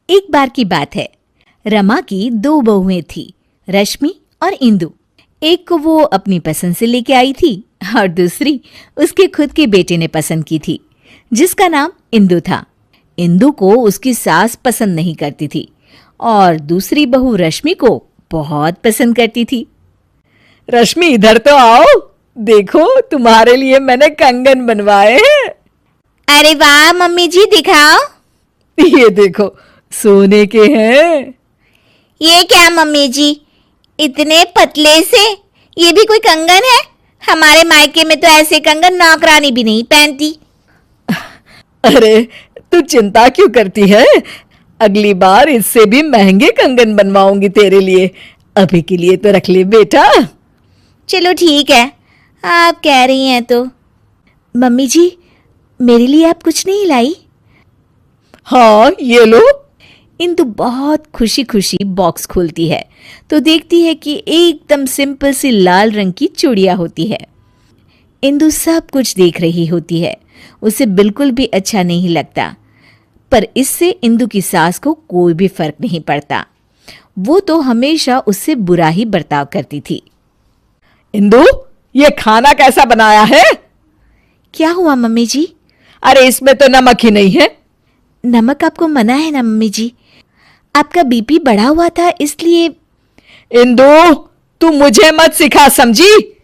एक बार की बात है। रमा की दो बहुएं थी, रश्मि और इंदु। एक को वो अपनी पसंद से लेके आई थी और दूसरी उसके खुद के बेटे ने पसंद की थी, जिसका नाम इंदु था। इंदु को उसकी सास पसंद नहीं करती थी और दूसरी बहू रश्मि को बहुत पसंद करती थी। रश्मि, इधर तो आओ, देखो तुम्हारे लिए मैंने कंगन बनवाए हैं। अरे वाह मम्मी जी, दिखाओ। ये देखो, सोने के हैं। ये क्या मम्मी जी, इतने पतले से? ये भी कोई कंगन है? हमारे मायके में तो ऐसे कंगन नौकरानी भी नहीं पहनती। अरे तू चिंता क्यों करती है? अगली बार इससे भी महंगे कंगन बनवाऊंगी तेरे लिए। अभी के लिए तो रख ले बेटा। चलो ठीक है, आप कह रही हैं तो। मम्मी जी, मेरे लिए आप कुछ नहीं लाई? हाँ, ये लो। इंदु बहुत खुशी खुशी बॉक्स खोलती है तो देखती है कि एकदम सिंपल सी लाल रंग की चूड़ियाँ होती है। इंदु सब कुछ देख रही होती है, उसे बिल्कुल भी अच्छा नहीं लगता, पर इससे इंदु की सास को कोई भी फर्क नहीं पड़ता। वो तो हमेशा उससे बुरा ही बर्ताव करती थी। इंदु, ये खाना कैसा बनाया है? क्या हुआ मम्मी जी? अरे इसमें तो नमक ही नहीं है। नमक आपको मना है ना मम्मी जी, आपका बीपी बढ़ा हुआ था इसलिए। इंदु, तू मुझे मत सिखा, समझी?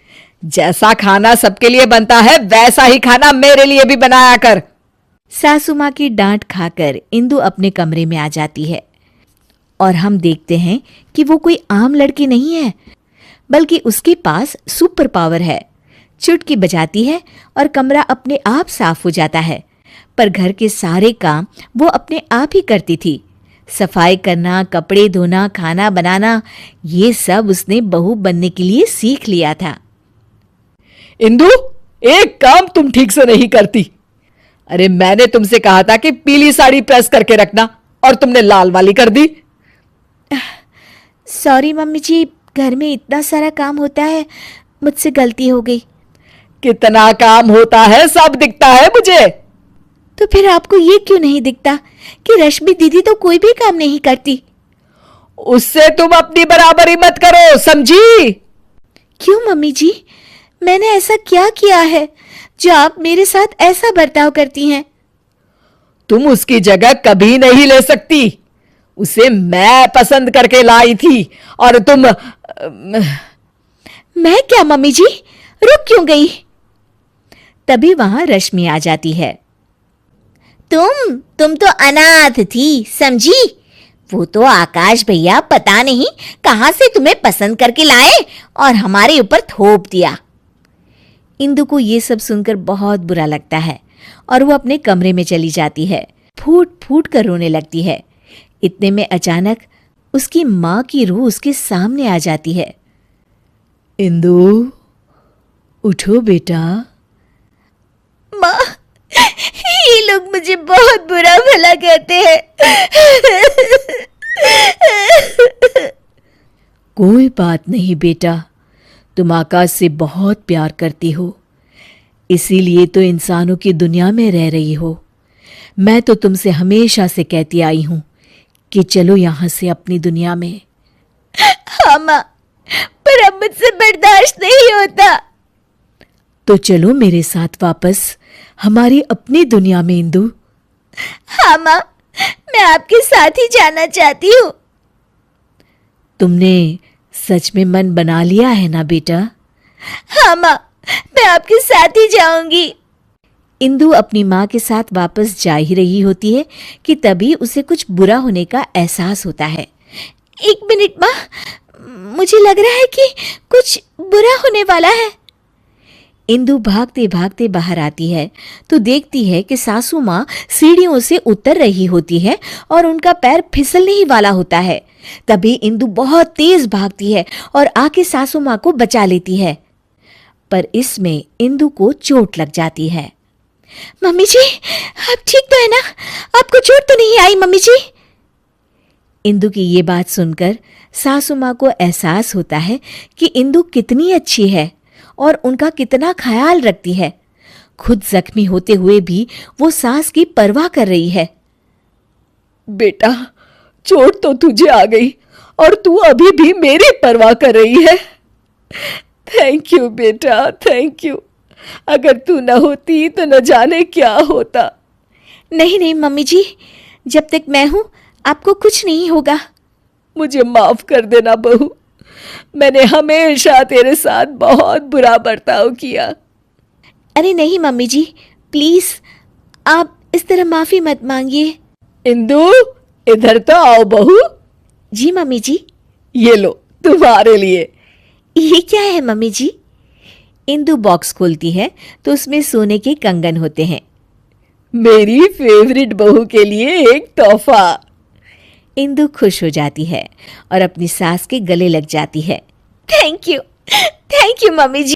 जैसा खाना सबके लिए बनता है वैसा ही खाना मेरे लिए भी बनाया कर। सासू माँ की डांट खाकर इंदु अपने कमरे में आ जाती है और हम देखते हैं कि वो कोई आम लड़की नहीं है, बल्कि उसके पास सुपर पावर है। चुटकी बजाती है और कमरा अपने आप साफ हो जाता है। पर घर के सारे काम वो अपने आप ही करती थी। सफाई करना, कपड़े धोना, खाना बनाना, ये सब उसने बहू बनने के लिए सीख लिया था। इंदु, एक काम तुम ठीक से नहीं करती। अरे मैंने तुमसे कहा था कि पीली साड़ी प्रेस करके रखना और तुमने लाल वाली कर दी। सॉरी मम्मी जी, घर में इतना सारा काम होता है, मुझसे गलती हो गई। कितना काम होता है सब दिखता है मुझे। तो फिर आपको ये क्यों नहीं दिखता कि रश्मि दीदी तो कोई भी काम नहीं करती? उससे तुम अपनी बराबरी मत करो, समझी? क्यों मम्मी जी, मैंने ऐसा क्या किया है जो आप मेरे साथ ऐसा बर्ताव करती हैं? तुम उसकी जगह कभी नहीं ले सकती। उसे मैं पसंद करके लाई थी और तुम। मैं क्या मम्मी जी, रुक क्यों गई? तभी वहां रश्मि आ जाती है। तुम तो अनाथ थी, समझी? वो तो आकाश भैया पता नहीं कहां से तुम्हें पसंद करके लाए और हमारे ऊपर थोप दिया। इंदु को ये सब सुनकर बहुत बुरा लगता है और वो अपने कमरे में चली जाती है। फूट फूट कर रोने लगती है। इतने में अचानक उसकी माँ की रूह उसके सामने आ जाती है। इंदु, उठो बेटा। माँ, ये लोग मुझे बहुत बुरा भला कहते हैं। कोई बात नहीं बेटा, तुम आकाश से बहुत प्यार करती हो, इसीलिए तो इंसानों की दुनिया में रह रही हो। मैं तो तुमसे हमेशा से कहती आई हूं कि चलो यहां से अपनी दुनिया में। हाँ माँ, पर अब मुझसे बर्दाश्त नहीं होता। तो चलो मेरे साथ वापस हमारी अपनी दुनिया में इंदु। हाँ माँ, मैं आपके साथ ही जाना चाहती हूँ। तुमने सच में मन बना लिया है ना बेटा? हाँ माँ, मैं आपके साथ ही जाऊंगी। इंदु अपनी माँ के साथ वापस जा ही रही होती है कि तभी उसे कुछ बुरा होने का एहसास होता है। एक मिनट माँ, मुझे लग रहा है कि कुछ बुरा होने वाला है। इंदु भागते भागते बाहर आती है तो देखती है कि सासू माँ सीढ़ियों से उतर रही होती है और उनका पैर फिसलने ही वाला होता है। तभी इंदु बहुत तेज भागती है और आके सासू माँ को बचा लेती है, पर इसमें इंदु को चोट लग जाती है। मम्मी जी, आप ठीक तो है ना? आपको चोट तो नहीं आई मम्मी जी? इंदु की ये बात सुनकर सासू माँ को एहसास होता है कि इंदु कितनी अच्छी है और उनका कितना ख्याल रखती है। खुद जख्मी होते हुए भी वो सास की परवाह कर रही है। बेटा, चोट तो तुझे आ गई और तू अभी भी मेरी परवाह कर रही है। थैंक यू बेटा, थैंक यू। अगर तू न होती तो न जाने क्या होता। नहीं नहीं मम्मी जी, जब तक मैं हूं आपको कुछ नहीं होगा। मुझे माफ कर देना बहू, मैंने हमेशा तेरे साथ बहुत बुरा बर्ताव किया। अरे नहीं मम्मी जी, प्लीज आप इस तरह माफी मत मांगिए। इंदु, इधर तो आओ बहू। जी मम्मी जी। ये लो तुम्हारे लिए। ये क्या है मम्मी जी? इंदु बॉक्स खोलती है तो उसमें सोने के कंगन होते हैं। मेरी फेवरेट बहू के लिए एक तोहफा। इंदु खुश हो जाती है और अपनी सास के गले लग जाती है। Thank you mummy ji.